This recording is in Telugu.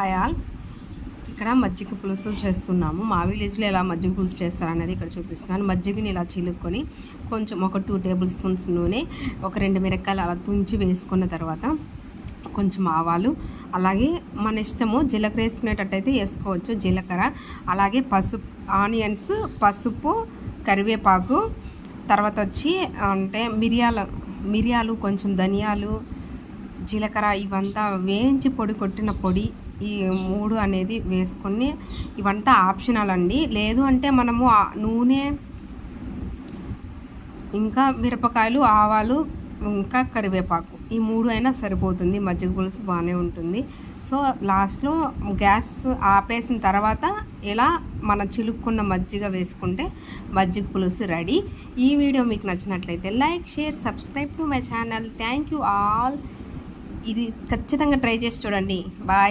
Hi all. ఇక్కడ మజ్జిగ పులుసు చేస్తున్నాము. మా విలేజ్లో ఎలా మజ్జిగ పులుసు చేస్తారనేది ఇక్కడ చూపిస్తున్నాను. మజ్జిగని ఇలా చిలుక్కొని కొంచెం ఒక 2 టేబుల్ స్పూన్స్ నూనె, ఒక 2 మిరపకాయలు అలా తుంచి వేసుకున్న తర్వాత కొంచెం ఆవాలు, అలాగే మన ఇష్టము జీలకర్ర వేసుకునేటట్టయితే వేసుకోవచ్చు. జీలకర్ర, అలాగే పసుపు, ఆనియన్స్, పసుపు, కరివేపాకు, తర్వాత వచ్చి అంటే మిరియాలు, కొంచెం ధనియాలు, జీలకర్ర ఇవంతా వేయించి కొట్టిన పొడి, ఈ 3 అనేది వేసుకొని ఇవంతా ఆప్షనల్ అండి. లేదు అంటే మనము నూనె, ఇంకా మిరపకాయలు, ఆవాలు, ఇంకా కరివేపాకు ఈ 3 అయినా సరిపోతుంది. మజ్జిగ పులుసు బాగానే ఉంటుంది. సో లాస్ట్లో గ్యాస్ ఆపేసిన తర్వాత ఇలా మన చిలుక్కున్న మజ్జిగ వేసుకుంటే మజ్జిగ పులుసు రెడీ. ఈ వీడియో మీకు నచ్చినట్లయితే like, share, subscribe to my channel. Thank you all. ఇది ఖచ్చితంగా ట్రై చేసి చూడండి. బాయ్.